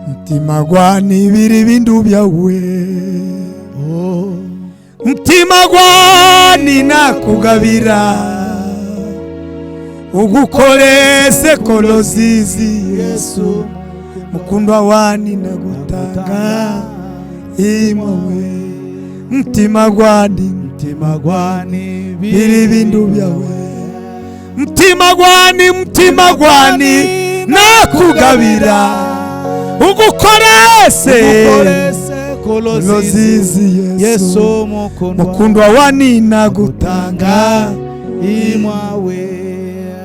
Mtima gwani biri bindu byawe, mtima gwani nakugabira, ugukolese kolozizi Yesu mukundwa wani nagutanga imawe. Mtima gwani biri bindu byawe, mtima gwani nakugabira, ugukolese kolozizi Yesu mukundwa wani nagutanga imawe.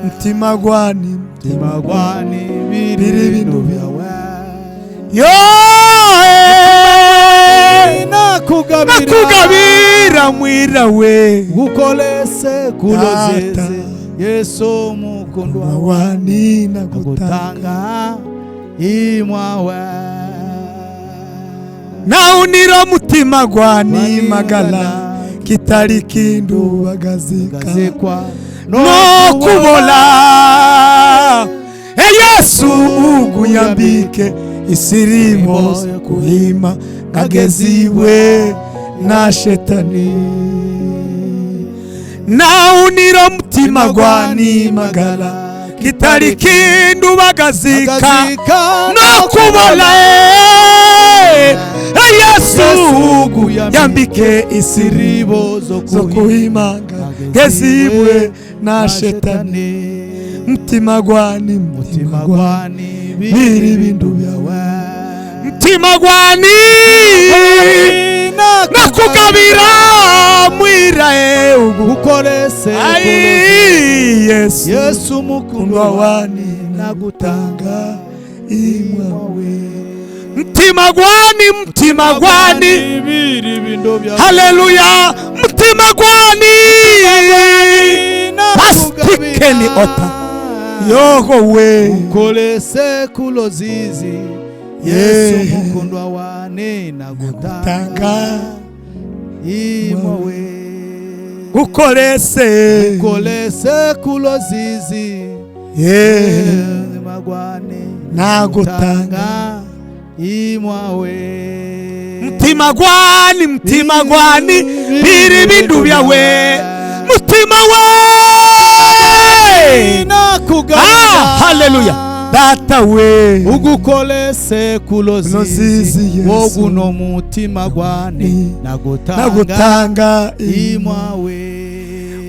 Mtima gwani biri bindu byawe, nakugabira mwirawe, ugukolese kolozizi Yesu mukundwa wani nagutanga imwawe. Naunira mutima gwani magala, kitari kindu bagazikwa no kubola. Yesu uguyambike isirimo kuhima kageziwe na shetani. Naunira mutima gwani magala, kitari kindu bagazika no kubola. Yesu uguyambike isiribo zo kuhima kageziwe na shetani. Mtima gwani biri bindu byawe, mtima gwani nakugabira mwirae, ugukolese Yesu mukundwa wani nagutanga imwawe. Mtima gwani biri bindu byawe, haleluya. Mtima gwani pastikeni ota yogowe, ukolese kulozizi Yesu mukundwa wane nagutanga imawe. Ukolese kulozizi magwane nagutanga imawe. Mtima gwani biri bindu byawe, mutima we nakugabira, haleluya. Data we ugukolese kulozizi woguno mutima gwani nagutanga imwawe.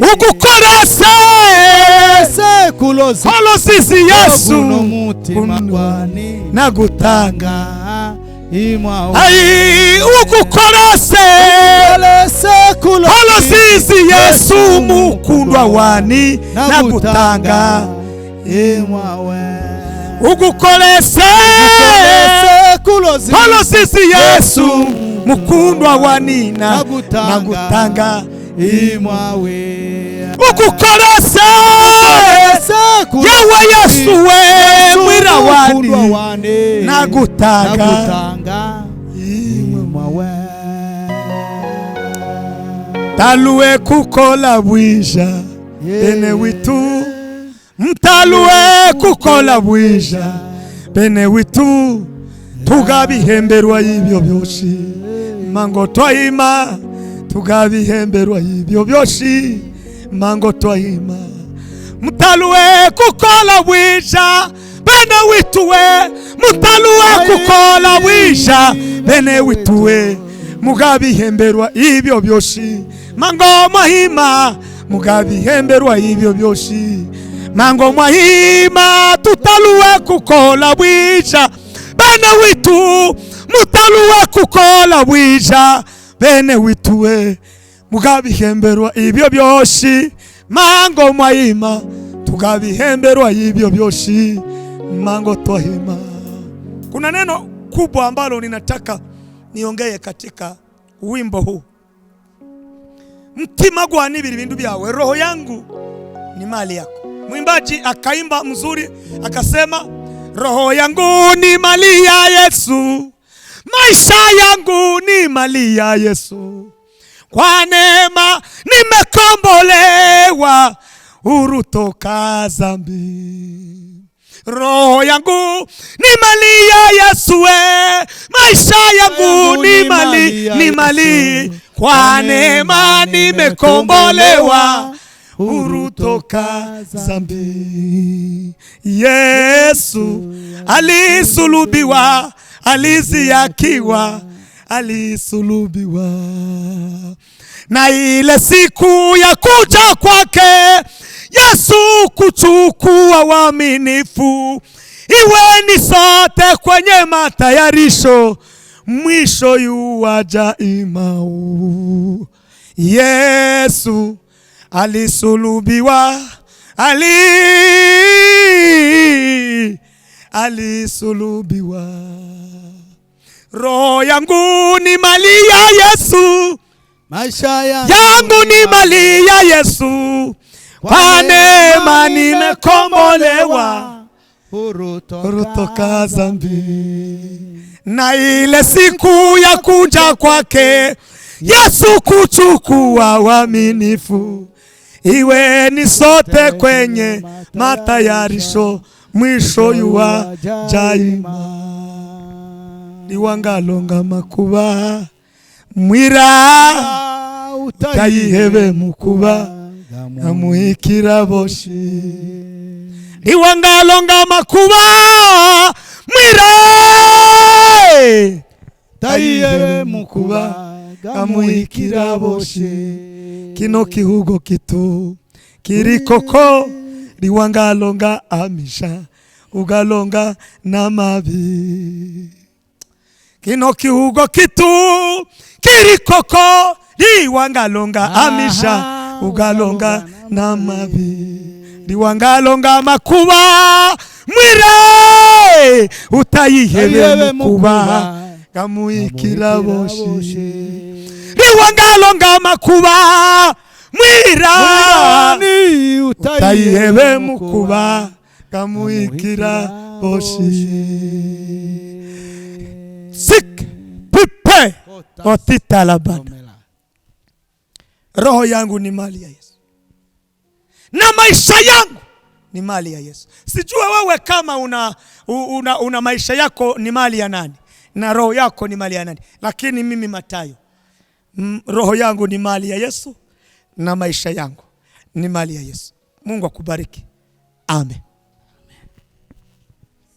Ugukolese kulozizi Yesu mutima gwani nagutanga imwawe. Ugukolese kulozizi Yesu mukundwa wani nagutanga imwawe. Ugukolese kulozizi Yesu mukundwa wani nagutanga imwawe. Ugukolese yewe Yesu we mwira wani nagutanga imwawe. Taluwe kukola bwija bene witu, mtaluwe kukola bwija bene witu, tugabihemberwa y'ibyo byoshi mango twahima, tugabihemberwa y'ibyo byoshi mango twahima. Mtaluwe kukola bwija bene wituwe, mtaluwe kukola bwija bene wituwe, mugabihemberwa y'ibyo byoshi mango mahima, mugabihemberwa y'ibyo byoshi mango mahima. Tutaluwe kukola bwija bene witu, mutaluwe kukola bwija bene wituwe, mugabihemberwa y'ibyo byoshi mango mahima, tugabihemberwa y'ibyo byoshi mango tohima. Kuna neno kubwa ambalo ninataka niongee katika wimbo huu. Mtima gwanyu ibiri bintu byawe, roho yangu ni mali yako. Mwimbaji akaimba mzuri akasema, roho yangu ni mali ya Yesu, maisha yangu ni mali ya Yesu, kwa neema nimekombolewa, huru toka dhambi. Roho yangu ni mali ya Yesu, maisha yangu ni mali, kwa neema nimekombolewa, huru toka dhambi. Yesu alisulubiwa, aliziakiwa, alisulubiwa, na ile siku ya kuja kwake Yesu kuchukua waaminifu, iwe ni sote kwenye matayarisho, mwisho yuaja imau. Yesu alisulubiwa, alisulubiwa. Roho yangu ni mali ya Yesu, maisha yangu ni mali ya Yesu, kwa neema nimekombolewa, huru toka dhambi. Na ile siku ya kuja kwake Yesu kuchukua waaminifu, iwe ni sote kwenye matayarisho, mwisho yuaja imau. Liwangalonga makuba mwira utayihebe mukuba amuhikira boshi. Liwangalonga makuba mwira utayihebe mukuba amuhikira boshi. Kino kihugo kitu kirikoko liwangalonga amisha ugalonga namabi. Kino kihugo kitu kirikoko liwangalonga amisha ugalonga namabi. Liwangalonga makuba mwire utayihebe mukuba kamuikira boshi. Liwangalonga makuba mwira utayihebe mukuba kamuikira boshi. Sik pipe otita labada. Roho yangu ni mali ya Yesu, na maisha yangu ni mali ya Yesu. Sijua wewe kama una maisha yako ni mali ya nani na roho yako ni mali ya nani, lakini mimi Matayo, roho yangu ni mali ya Yesu na maisha yangu ni mali ya Yesu. Mungu akubariki. Amen.